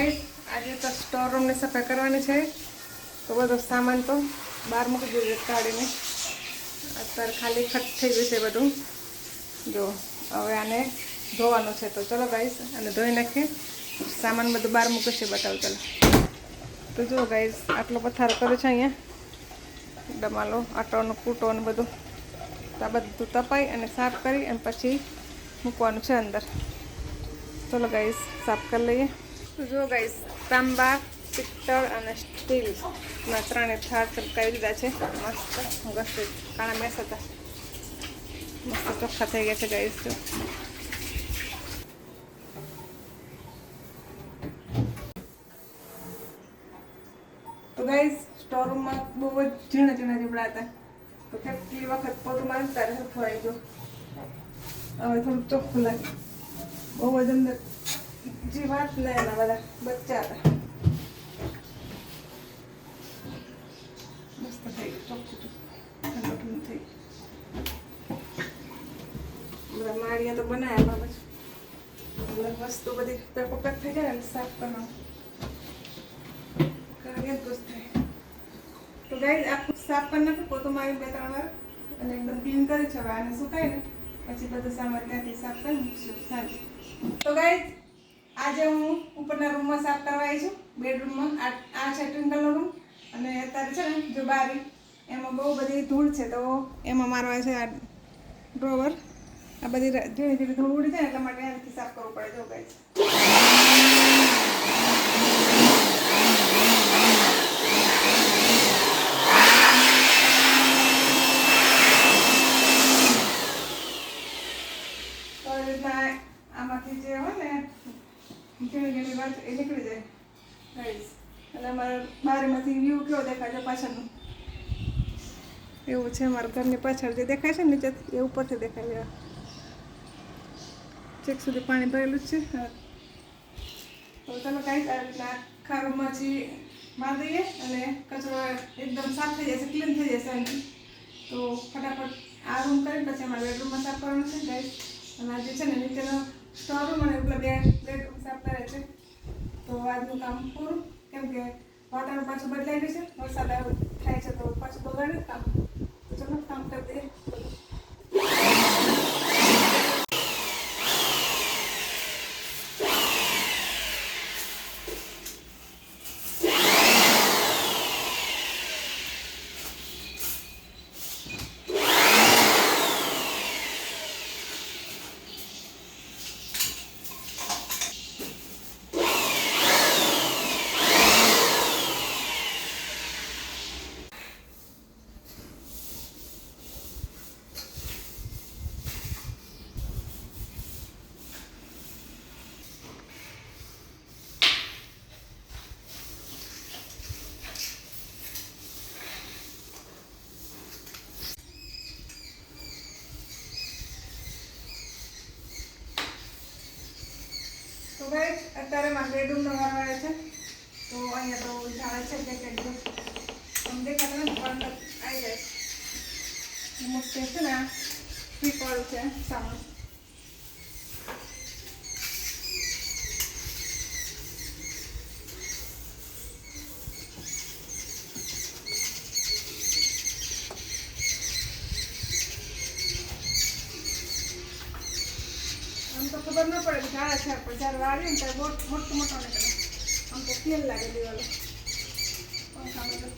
Guys આજે તો store રૂમની સફાઈ કરવાની છે, તો બધો સામાન તો બહાર મૂકી દીધો કાઢીને. અત્યારે ખાલી ખટ થઈ ગયું છે બધું. જો હવે આને ધોવાનું છે, તો ચલો ગાઈસ અને ધોઈ નાખીએ. સામાન બધું બહાર મૂકે છે, બતાવું ચાલો. તો જુઓ ગાઈસ આટલો પથારો કર્યો છે અહીંયા, ડમાલો આટોનો કૂટો અને બધું. તો આ બધું તપાઈ અને સાફ કરી અને પછી મૂકવાનું છે અંદર. ચલો ગાઈસ સાફ કરી લઈએ. તો જુઓ ગાઈસ તાંબા, પિત્તળ અને સ્ટીલના ત્રણે થાળ ચમકાવી દીધા છે. મસ્ત ઘસે કાણા મેસ હતા, મસ્ત ચોખ્ખા થઈ ગયા છે ગાઈસ. જો તો ગાઈસ સ્ટોર રૂમમાં બહુ જ ઝીણા ઝીણા જીવડા હતા, તો કેટલી વખત પોતું મારી ત્યારે સફાઈ. જો હવે થોડુંક ચોખ્ખું લાગે. બહુ જ અંદર જીવાત ને એના બધા બચ્ચા હતા. મસ્ત થઈ ગયું ચોખ્ખું ઠંડુ ઠંડુ થઈ ગયું. બધા માળિયા તો બનાવ્યા પછી વસ્તુ બધી પેક થઈ જાય ને સાફ કરવાનું કાઢીએ તો થાય. તો ગાઈસ આખું સાફ કરી નાખું પોતું મારી 2-3 વાર અને એકદમ ક્લીન કરી છે. હવે આને સુકાય ને પછી બધું સામાન ત્યાંથી સાફ કરી મૂકશું સાંજે. તો ગાઈસ આજે હું ઉપરના રૂમમાં સાફ કરવા આવી છું, બેડરૂમમાં. આ છે ટ્વિંકલનો રૂમ અને અત્યારે છે ને જો બારી એમાં બહુ બધી ધૂળ છે, તો એમાં મારવા છે આ ડ્રોવર. આ બધી ધીરે ધીરે ધૂળ ઉડી જાય એટલા માટે એનાથી સાફ કરવું પડે. જો ગાઈસ આમાંથી જે હોય ને ઘણી ઘણી વાત એ નીકળી જાય ગાઈસ. અને અમારા બારીમાંથી વ્યૂ કેવો દેખાય છે પાછળનું, એવું છે અમારા ઘરની પાછળ જે દેખાય છે ને નીચે એ ઉપરથી દેખાય. ચેક સુધી પાણી ભરેલું જ છે. તો ચાલો ગાઈસ આ રીતના આખા રૂમમાંથી મારી દઈએ અને કચરો એકદમ સાફ થઈ જશે, ક્લીન થઈ જશે એમ. તો ફટાફટ આ રૂમ કરીને પછી અમારા બેડરૂમમાં સાફ કરવાનું છે ગાઈસ. અને આજે છે ને નીચેનો સ્ટોર રૂમ અને ઉપલા બેડરૂમ સાફ કરે છે. તો આજનું કામ પૂરું, કેમ કે વાતાવરણ પાછું બદલાઈ ગયું છે, વરસાદ થાય છે તો પાછું બગાડે કામ. તો ચલો કામ કરી દઈએ. તો ગાઈસ અત્યારે મારા બેડરૂમનો વારો આવ્યો છે. તો અહીંયા તો ઝાડ છે કે તમને દેખાતો ને પણ આવી જાય. મસ્ત છે ને પીપળ છે સામે. આમ તો ખબર ન પડે ઝાડ છે, પણ જ્યારે વાળીએ ને ત્યારે મોટો મોટો નીકળે. આમ તો ફેલ લાગે દિવાલો પંખા બધું.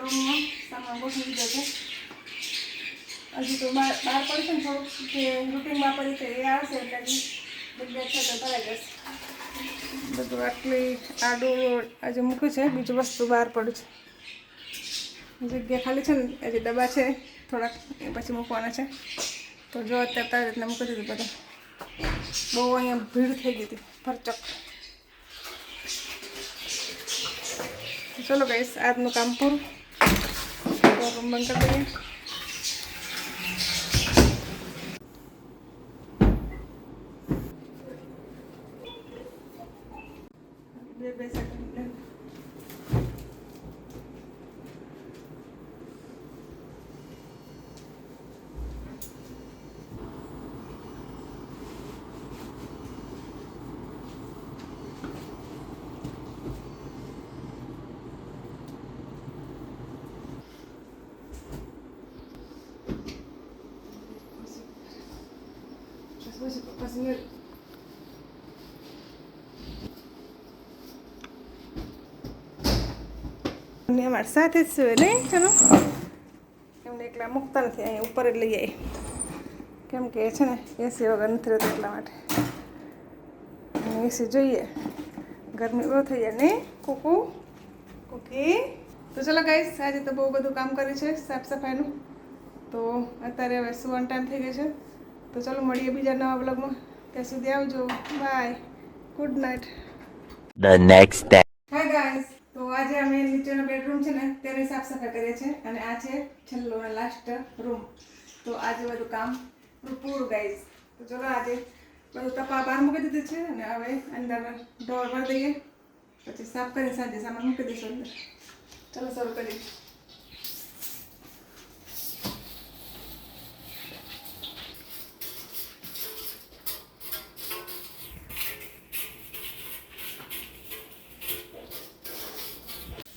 રૂમમાં સામાન ગોઠવી દીધો છે. હજી તો બહાર પડશે ને થોડુંક જે રૂટીન વાપરી છે એ આવશે એટલે જગ્યા છે તો ભરાઈ જશે. બધું આટલી આડું આજે મૂક્યું છે, બીજું વસ્તુ બહાર પડ્યું છે. જગ્યા ખાલી છે ને હજી ડબ્બા છે થોડાક, એ પછી મૂકવાના છે. તો જો અત્યારે તારી રીતના મૂકી દીધું બધું. બહુ અહીંયા ભીડ થઈ ગઈ હતી ફરચક. ચલો ગાઈસ, આજનું કામ પૂરું. તો બંધ કરી દઈએ. બે સેકન્ડ પછી અમારે સાથે જ છે નહીં. ચલો એમને એકલા મૂકતા નથી, અહીંયા ઉપર જ લઈ આવી. કેમ કે છે ને એસી વગર નથી રહેતું એટલા માટે. એસી જોઈએ, ગરમી બહુ થઈ જાય નહીં કુકુ કુકી. તો ચલો ગાઈસ, આજે તો બહુ બધું કામ કર્યું છે સાફ સફાઈનું. તો અત્યારે હવે સુવાનો ટાઈમ થઈ ગયો છે. તો ચલો મળીએ બીજા નવા બ્લોગમાં. ત્યાં સુધી આવજો, bye, good night. The next day. Hi guys, તો આજે અમે નીચેનો બેડરૂમ છે ને તેની સાફ સફાઈ કરીએ છીએ અને આ છે છેલ્લો અને લાસ્ટ રૂમ. તો આજે બધું કામ પૂરું ગાઈસ. તો ચલો આજે બધું તપા બહાર મૂકી દીધું છે અને હવે અંદર ડોર ભરી દઈએ, પછી સાફ કરીને સાંજે સામાન મૂકી દઈશું અંદર. ચલો શરૂ કરીએ.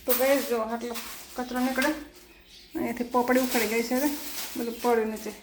તો ગેસ જો આટલો કચરો નીકળે, અહીંયાથી પોપડી ઉખડી ગઈ છે, હવે બધું પડ્યું નીચે.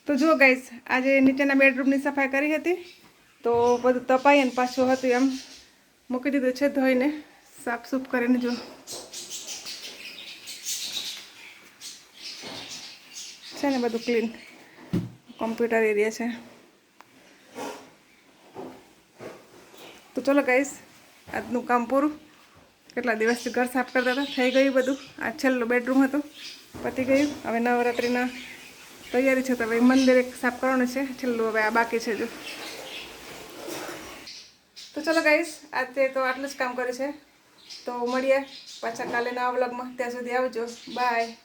તો જુઓ ગાઈસ, આજે નીચેના બેડરૂમની સફાઈ કરી હતી. તો બધું તપાઈ અને પાછું હતું એમ મૂકી દીધું છે ધોઈને સાફ સૂફ કરીને. જો છે ને બધું ક્લીન, કોમ્પ્યુટર એરિયા છે. તો ચલો ગાઈસ, આજનું કામ પૂરું. કેટલા દિવસથી ઘર સાફ કરતા હતા, થઈ ગયું બધું. આ છેલ્લું બેડરૂમ હતું, પતી ગયું. હવે નવરાત્રિના તૈયારી છે, તો હવે મંદિર એક સાફ કરવાનું છે છેલ્લું, હવે આ બાકી છે જો. તો ચલો ગાઈસ, આજે તો આટલું જ કામ કર્યું છે. તો મળીએ પાછા કાલે નવા વ્લોગમાં. ત્યાં સુધી આવજો, બાય.